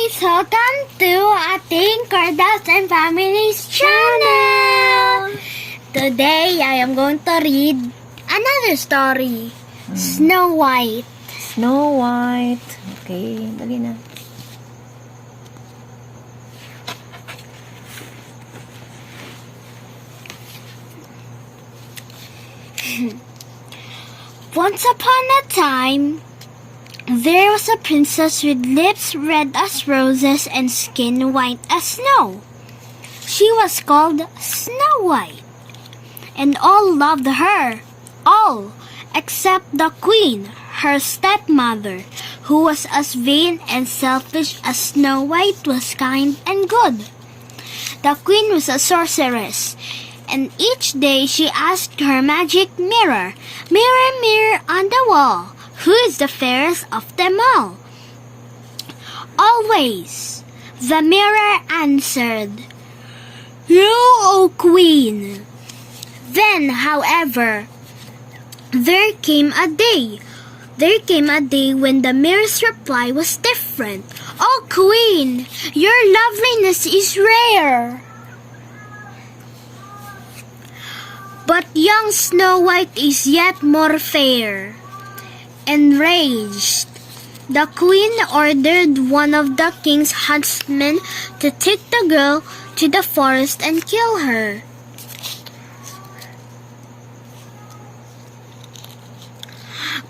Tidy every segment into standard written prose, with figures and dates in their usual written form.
guys! Welcome to ating Cardas and Families channel! Today, I am going to read another story. Snow White. Snow White. Okay, dali na. Once upon a time, there was a princess with lips red as roses and skin white as snow. She was called Snow White, and all loved her, all except the queen, her stepmother, who was as vain and selfish as Snow White was kind and good. The queen was a sorceress, and each day she asked her magic mirror, "Mirror, mirror on the wall, who is the fairest of them all?" Always, the mirror answered, "You, O queen." Then, however, there came a day when the mirror's reply was different. "Oh queen, your loveliness is rare." But young Snow White is yet more fair. Enraged, the queen ordered one of the king's huntsmen to take the girl to the forest and kill her.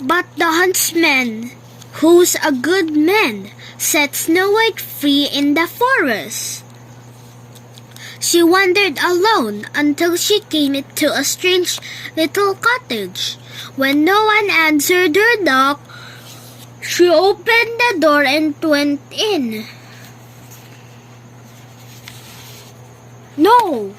But the huntsman, who's a good man, set Snow White free in the forest. She wandered alone until she came to a strange little cottage. When no one answered her knock, she opened the door and went in. No!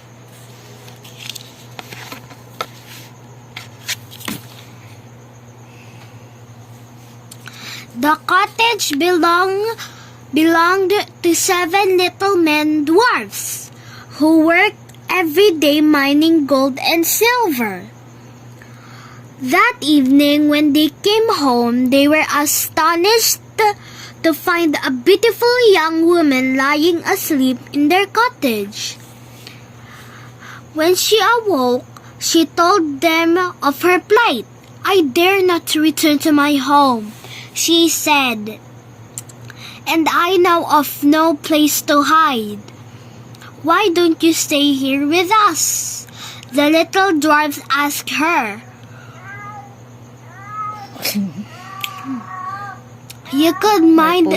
The cottage belonged to 7 little men dwarfs who worked every day mining gold and silver. That evening, when they came home, they were astonished to find a beautiful young woman lying asleep in their cottage. When she awoke, she told them of her plight. "I dare not return to my home," she said, "and I know of no place to hide. Why don't you stay here with us?" The little dwarfs asked her. You could mind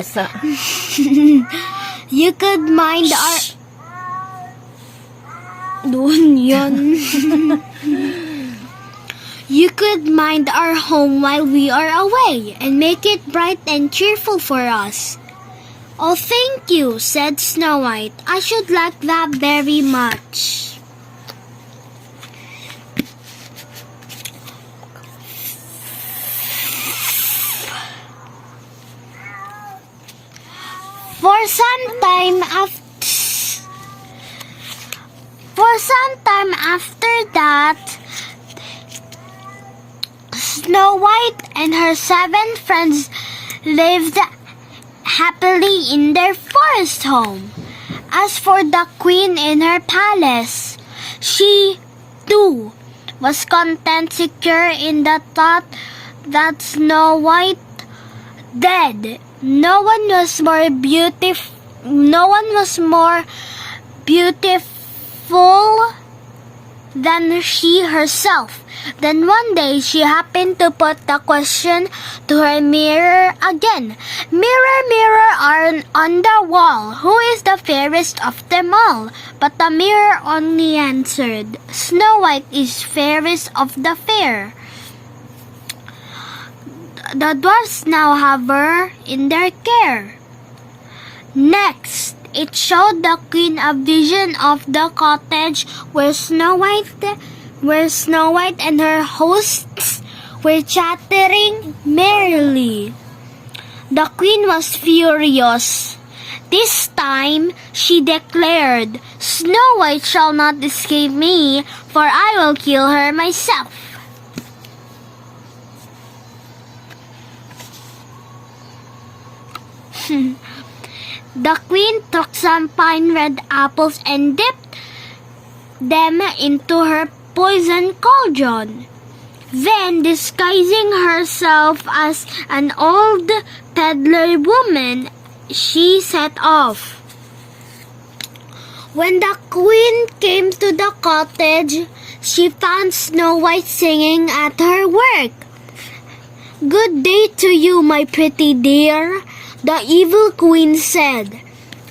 You could mind our Doon yun. You could mind our home while we are away and make it bright and cheerful for us. "Oh, thank you," said Snow White. "I should like that very much." For some time after that, Snow White and her 7 friends lived happily in their forest home. As for the queen in her palace, she, too, was content, secure in the thought that Snow White dead. No one was more beautiful than she herself. Then one day she happened to put the question to her mirror again. "Mirror, mirror on the wall, who is the fairest of them all?" But the mirror only answered, "Snow White is fairest of the fair." The dwarfs now have her in their care. Next, it showed the queen a vision of the cottage where Snow White and her hosts were chattering merrily. The queen was furious. This time, she declared, "Snow White shall not escape me, for I will kill her myself." The queen took some fine red apples and dipped them into her poison cauldron. Then, disguising herself as an old peddler woman, she set off. When the queen came to the cottage, she found Snow White singing at her work. "Good day to you, my pretty dear," the evil queen said.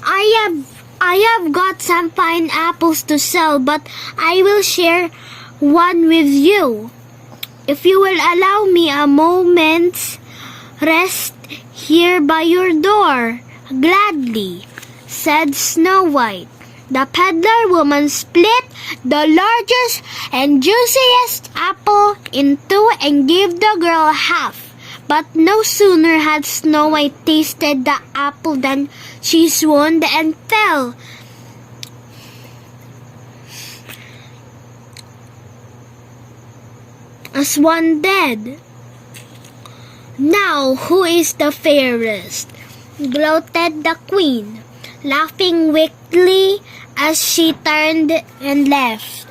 I have got some fine apples to sell, but I will share one with you. If you will allow me a moment's rest here by your door." "Gladly," said Snow White. The peddler woman split the largest and juiciest apple in two and gave the girl half. But no sooner had Snow White tasted the apple than she swooned and fell. As one dead. "Now, who is the fairest?" gloated the queen, laughing wickedly as she turned and left.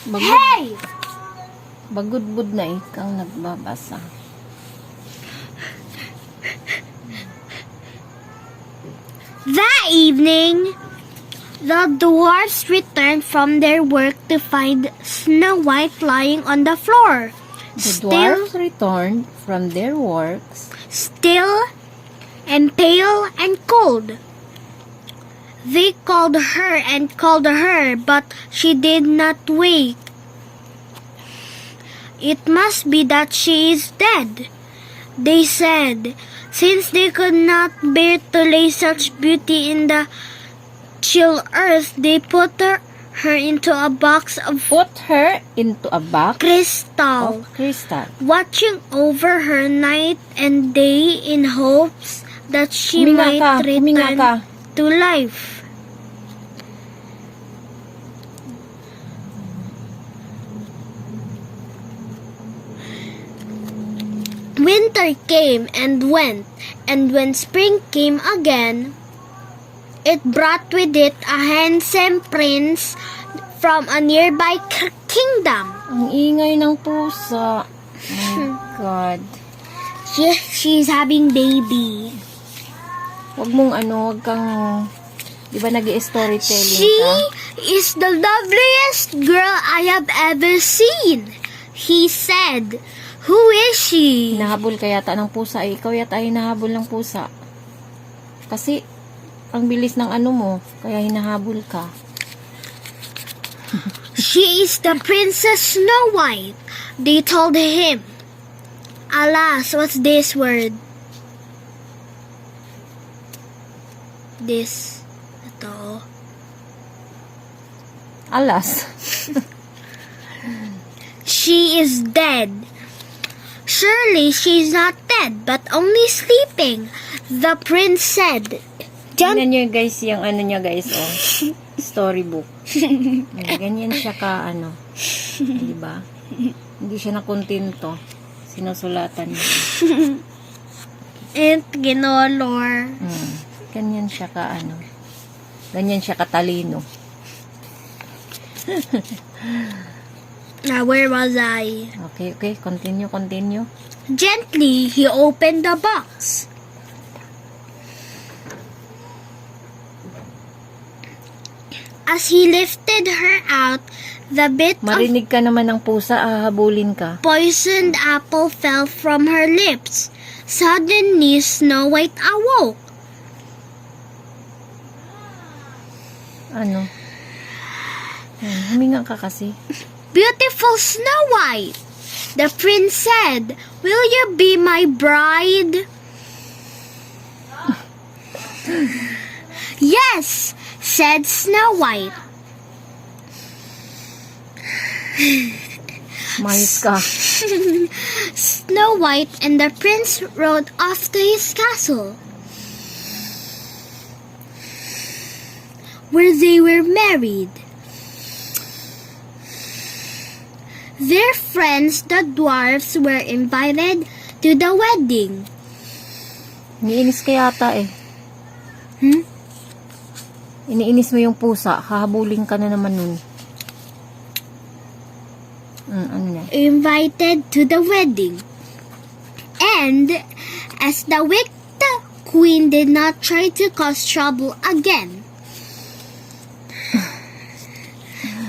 Hey! Bagudbud na ikang nagbabasa. That evening, the dwarfs returned from their work to find Snow White lying on the floor. The dwarfs returned from their works, Still and pale and cold. They called her, but she did not wake. "It must be that she is dead," they said. Since they could not bear to lay such beauty in the chill earth, they put her into a box of crystal, watching over her night and day in hopes that she might return to life. Winter came and went, and when spring came again, it brought with it a handsome prince from a nearby kingdom. Ang ingay ng pusa. Oh my God. She's having baby. Wag kang, di ba nag-i-storytelling She ka? is the loveliest girl I have ever seen, he said. Who is she? Hinahabol ka yata ng pusa. Ikaw yata ay hinahabol ng pusa. Kasi, ang bilis ng mo, kaya hinahabol ka. She is the Princess Snow White, they told him. Alas, what's this word? Ito. Alas. She is dead. Surely she's not dead, but only sleeping, the prince said. Tingnan nyo guys, yung niya guys, storybook. Ganyan siya ka, diba? Hindi siya nakontento. Sinusulatan niya. And ginolor. Ganyan siya ka, ganyan siya katalino. Now, where was I? Okay, continue. Gently, he opened the box. As he lifted her out, the bit Marinig ka naman ng pusa, hahabulin ka. poisoned apple fell from her lips. Suddenly, Snow White awoke. Huminga ka kasi. "Beautiful Snow White," the prince said, "will you be my bride?" "Yes," said Snow White. Mayos ka. Snow White and the prince rode off to his castle, where they were married. Their friends, the dwarfs, were invited to the wedding. Iniinis ka yata eh. Iniinis mo yung pusa. Hahabulin ka na naman nun. Ano na? Invited to the wedding. And as the wicked queen did not try to cause trouble again,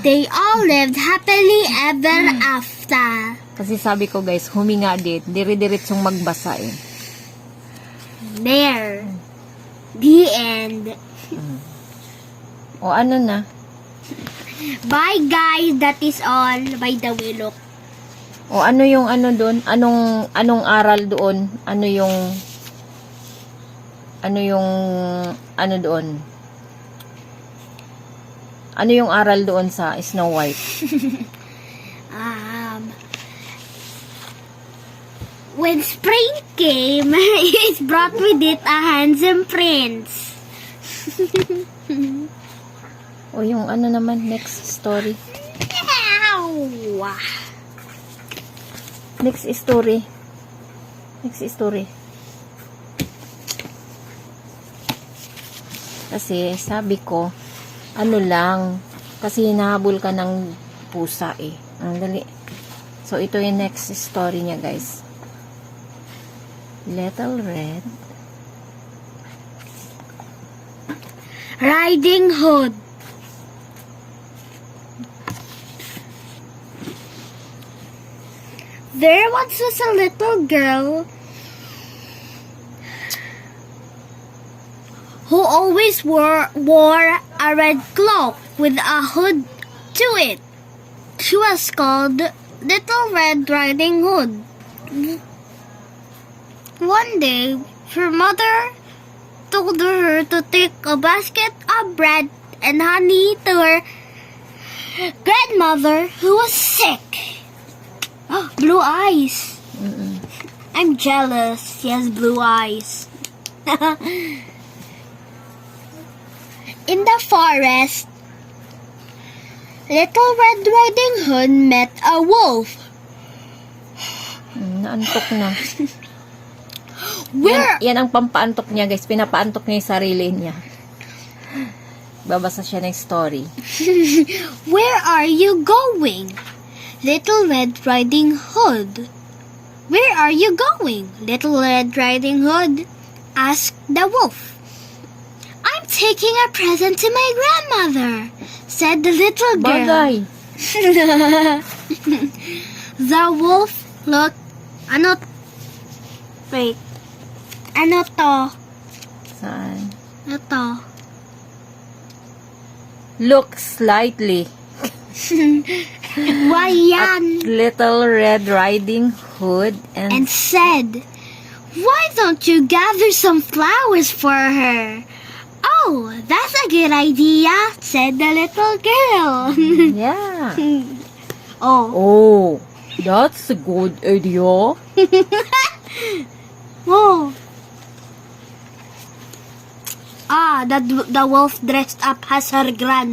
they all lived happily ever after. Kasi sabi ko guys, huminga din. Diri-diritsong magbasa eh. There. The end. O ano na? Bye guys, that is all. By the way, look. O ano yung ano doon? Anong aral doon? Ano yung doon? Ano yung aral doon sa Snow White? When spring came, it brought with it a handsome prince. O yung ano naman, next story. Ow! Next story. Kasi sabi ko, ano lang, kasi hinahabol ka ng pusa eh. Ang dali. So ito yung next story niya guys. Little Red Riding Hood. There once was a little girl who always wore a red cloak with a hood to it. She was called Little Red Riding Hood. One day, her mother told her to take a basket of bread and honey to her grandmother who was sick. Oh, blue eyes. I'm jealous. She has blue eyes. In the forest, Little Red Riding Hood met a wolf. Naantok na. Where? Yan ang pampaantok niya guys. Pinapaantok niya yung sarili niya. Babasa siya ng story. Where are you going, Little Red Riding Hood? Where are you going, Little Red Riding Hood? Asked the wolf. I'm taking a present to my grandmother, said the little girl. Bagay. The wolf looked. Wait. Ano to? Saan? Ano to? Look slightly. Why yan? Little Red Riding Hood And said, why don't you gather some flowers for her? Oh, that's a good idea, said the little girl. yeah. Oh. Oh, that's a good idea. Oh. The wolf dressed up as her grandma.